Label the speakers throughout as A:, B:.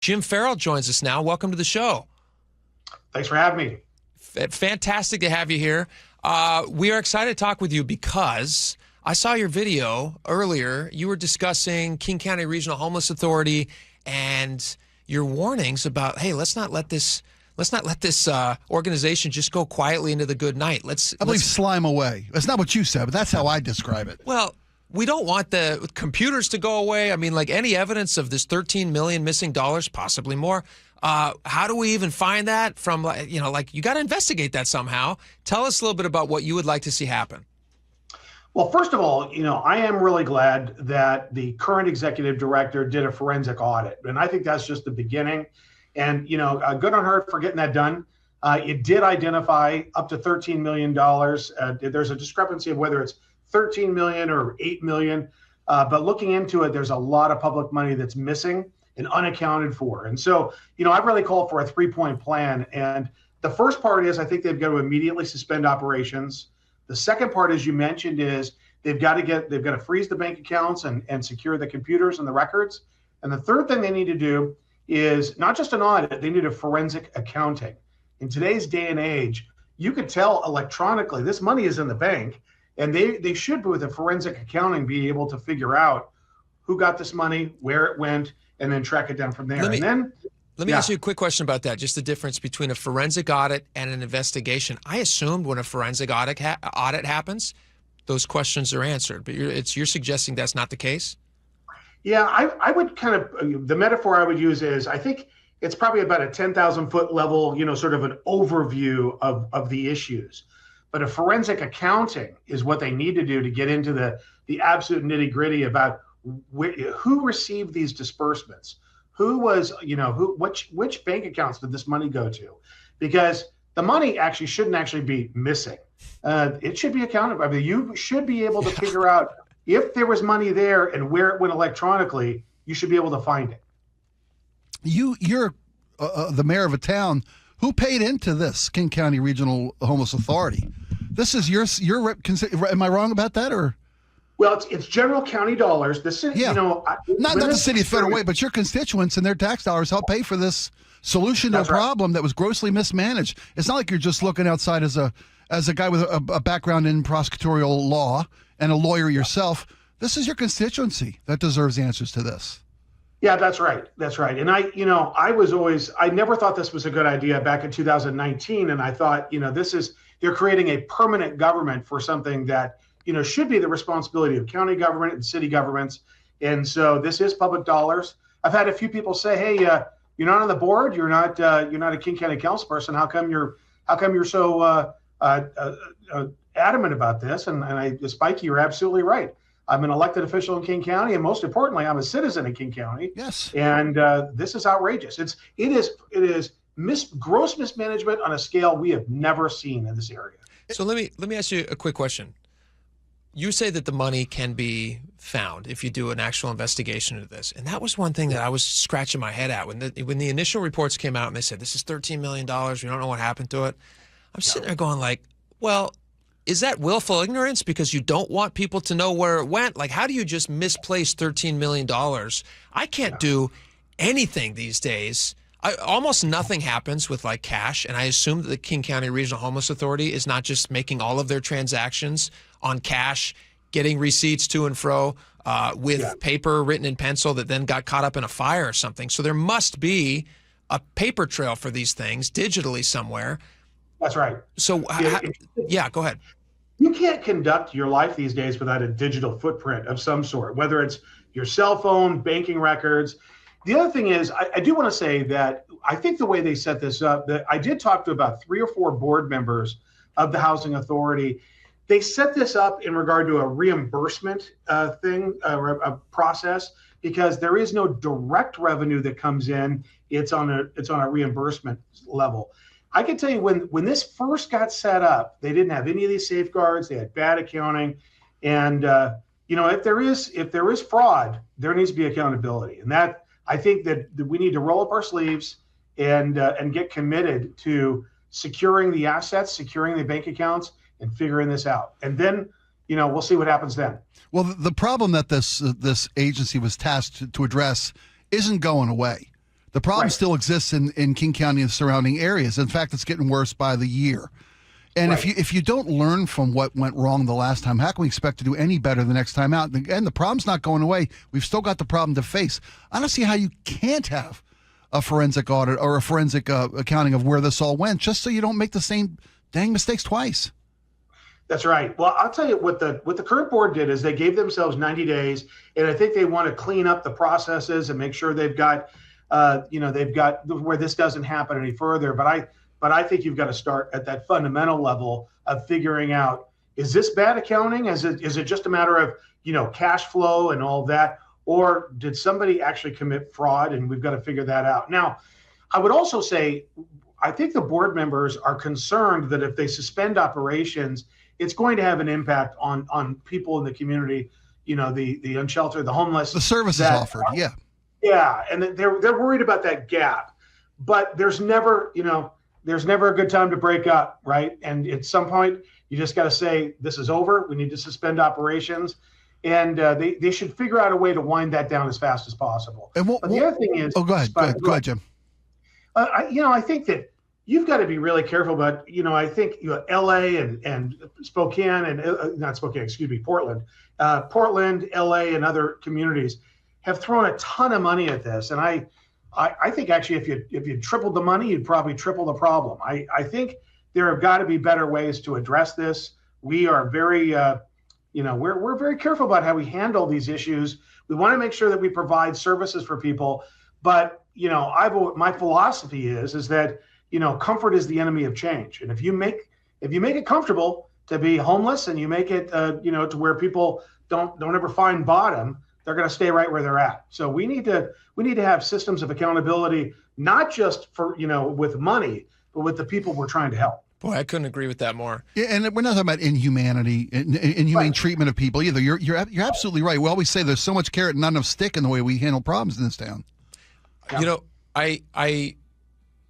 A: Jim Ferrell joins us now. Welcome to the show.
B: Thanks for having me.
A: Fantastic to have you here. We are excited to talk with you because I saw your video earlier. You were discussing King County Regional Homeless Authority and your warnings about, hey, let's not let this organization just go quietly into the good night.
C: I believe slime away. That's not what you said, but that's how I describe it.
A: Well, we don't want the computers to go away. I mean, like any evidence of this $13 million missing dollars, possibly more. How do we even find that from, you got to investigate that somehow. Tell us a little bit about what you would like to see happen.
B: Well, first of all, I am really glad that the current executive director did a forensic audit. And I think that's just the beginning. And, good on her for getting that done. It did identify up to $13 million. There's a discrepancy of whether it's 13 million or 8 million. But looking into it, there's a lot of public money that's missing and unaccounted for. And so, I've really called for a 3-point plan. And the first part is I think they've got to immediately suspend operations. The second part, as you mentioned, is they've got to freeze the bank accounts and secure the computers and the records. And the third thing they need to do is not just an audit, they need a forensic accounting. In today's day and age, you could tell electronically this money is in the bank, and they should, with a forensic accounting, be able to figure out who got this money, where it went, and then track it down from there.
A: Let me ask you a quick question about that, just the difference between a forensic audit and an investigation. I assumed when a forensic audit happens, those questions are answered, but you're suggesting that's not the case?
B: Yeah, I would the metaphor I would use is I think it's probably about a 10,000-foot level, sort of an overview of the issues. But a forensic accounting is what they need to do to get into the absolute nitty-gritty about who received these disbursements. Who was, which bank accounts did this money go to? Because the money shouldn't be missing. It should be accounted for. I mean, you should be able to figure out if there was money there and where it went electronically. You should be able to find it.
C: You're the mayor of a town. Who paid into this King County Regional Homeless Authority? This is your. Am I wrong about that, or?
B: Well, it's general county dollars. The city,
C: not the city of Federal Way, but your constituents and their tax dollars help pay for this solution to a problem that was grossly mismanaged. It's not like you're just looking outside as a guy with a background in prosecutorial law and a lawyer yourself. This is your constituency that deserves answers to this.
B: Yeah, that's right. That's right. And I never thought this was a good idea back in 2019. And I thought, they're creating a permanent government for something that, should be the responsibility of county government and city governments. And so this is public dollars. I've had a few people say, hey, you're not on the board. You're not a King County council person. How come you're so adamant about this? And Spikey, you're absolutely right. I'm an elected official in King County, and most importantly, I'm a citizen in King County.
C: Yes.
B: And this is outrageous. It is gross mismanagement on a scale we have never seen in this area.
A: So let me ask you a quick question. You say that the money can be found if you do an actual investigation of this, and that was one thing that I was scratching my head at when the initial reports came out and they said this is $13 million. We don't know what happened to it. I'm sitting there going like, well, is that willful ignorance because you don't want people to know where it went? Like, how do you just misplace $13 million? I can't do anything these days. Almost nothing happens with like cash, and I assume that the King County Regional Homeless Authority is not just making all of their transactions on cash, getting receipts to and fro with paper written in pencil that then got caught up in a fire or something. So there must be a paper trail for these things digitally somewhere.
B: That's right.
A: So, go ahead.
B: You can't conduct your life these days without a digital footprint of some sort, whether it's your cell phone, banking records. The other thing is, I do want to say that I think the way they set this up, that I did talk to about 3 or 4 board members of the Housing Authority. They set this up in regard to a reimbursement a process, because there is no direct revenue that comes in. It's on a reimbursement level. I can tell you when this first got set up, they didn't have any of these safeguards. They had bad accounting, and if there is fraud, there needs to be accountability. And that I think that we need to roll up our sleeves and get committed to securing the assets, securing the bank accounts, and figuring this out. And then, we'll see what happens then.
C: Well, the problem that this agency was tasked to address isn't going away. The problem
B: Right.
C: still exists in King County and surrounding areas. In fact, it's getting worse by the year. And
B: Right.
C: if you don't learn from what went wrong the last time, how can we expect to do any better the next time out? And the problem's not going away. We've still got the problem to face. I don't see how you can't have a forensic audit or a forensic accounting of where this all went, just so you don't make the same dang mistakes twice.
B: That's right. Well, I'll tell you what the current board did is they gave themselves 90 days, and I think they want to clean up the processes and make sure they've got, they've got where this doesn't happen any further. But I think you've got to start at that fundamental level of figuring out, is this bad accounting? Is it just a matter of, cash flow and all that? Or did somebody actually commit fraud? And we've got to figure that out. Now, I would also say, I think the board members are concerned that if they suspend operations, it's going to have an impact on people in the community, the unsheltered, the homeless.
C: The services offered, yeah.
B: Yeah, and they're worried about that gap. But there's never a good time to break up, right? And at some point, you just got to say, this is over. We need to suspend operations. And they should figure out a way to wind that down as fast as possible.
C: And
B: but the other thing is...
C: Oh, go ahead, Jim.
B: I think that you've got to be really careful about, I think L.A. and Spokane and not Spokane, excuse me, Portland, L.A. and other communities have thrown a ton of money at this. And I think actually if you tripled the money, you'd probably triple the problem. I think there have got to be better ways to address this. We are very, we're very careful about how we handle these issues. We want to make sure that we provide services for people. But, my philosophy is that, comfort is the enemy of change. And if you make it comfortable to be homeless and you make it, to where people don't ever find bottom, they're going to stay right where they're at. So we need to have systems of accountability, not just for, with money, but with the people we're trying to help.
A: Boy, I couldn't agree with that more.
C: Yeah, and we're not talking about inhumanity, inhumane
B: Right.
C: treatment of people either. You're absolutely right. We always say there's so much carrot and not enough stick in the way we handle problems in this town.
B: Yeah.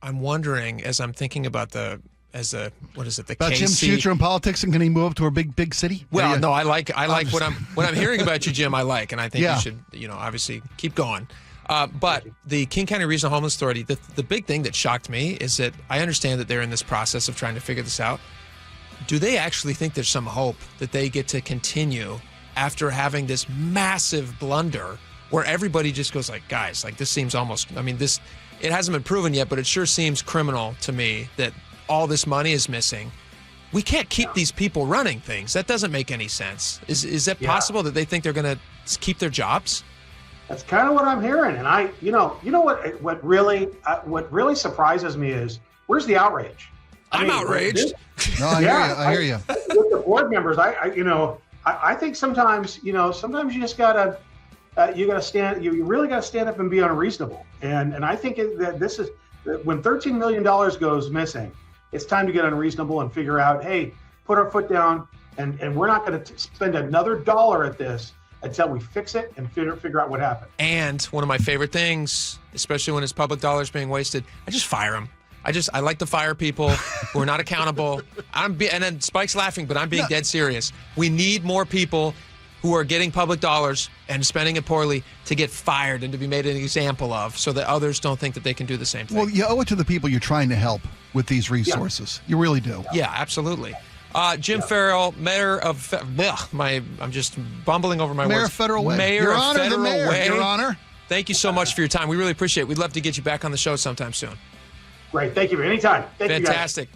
A: I'm wondering as I'm thinking about the
C: About Jim's
A: KC.
C: future in politics, and can he move up to a big city?
A: Well,
C: Yeah.
A: no, I like what I'm hearing about you, Jim. I like, and I think
C: Yeah.
A: you should, obviously keep going. But the King County Regional Homeless Authority, the big thing that shocked me is that I understand that they're in this process of trying to figure this out. Do they actually think there's some hope that they get to continue after having this massive blunder where everybody just goes like, guys, like this seems almost, it hasn't been proven yet, but it sure seems criminal to me that all this money is missing. We can't keep these people running things. That doesn't make any sense. Is that possible that they think they're going to keep their jobs?
B: That's kind of what I'm hearing. And what really surprises me is, where's the outrage?
A: I'm outraged.
C: No, I hear you.
B: With the board members, I think sometimes you just gotta you really gotta stand up and be unreasonable. And I think that this is when $13 million goes missing, it's time to get unreasonable and figure out, hey, put our foot down, and we're not going to spend another dollar at this until we fix it and figure out what happened.
A: And one of my favorite things, especially when it's public dollars being wasted, I just fire them. I like to fire people who are not accountable. And then Spike's laughing, but I'm being dead serious. We need more people who are getting public dollars and spending it poorly to get fired and to be made an example of, so that others don't think that they can do the same thing.
C: Well, you owe it to the people you're trying to help with these resources. You really do.
A: Yeah, absolutely. Jim Ferrell, Mayor of I'm just bumbling over my
C: Mayor
A: words.
C: of Federal Way.
A: Mayor
C: Your
A: of
C: Honor,
A: Federal
C: the Mayor.
A: Way.
C: Your Honor.
A: Thank you so much for your time. We really appreciate it. We'd love to get you back on the show sometime soon.
B: Great. Thank you. Anytime. Thank you, guys.
A: Fantastic.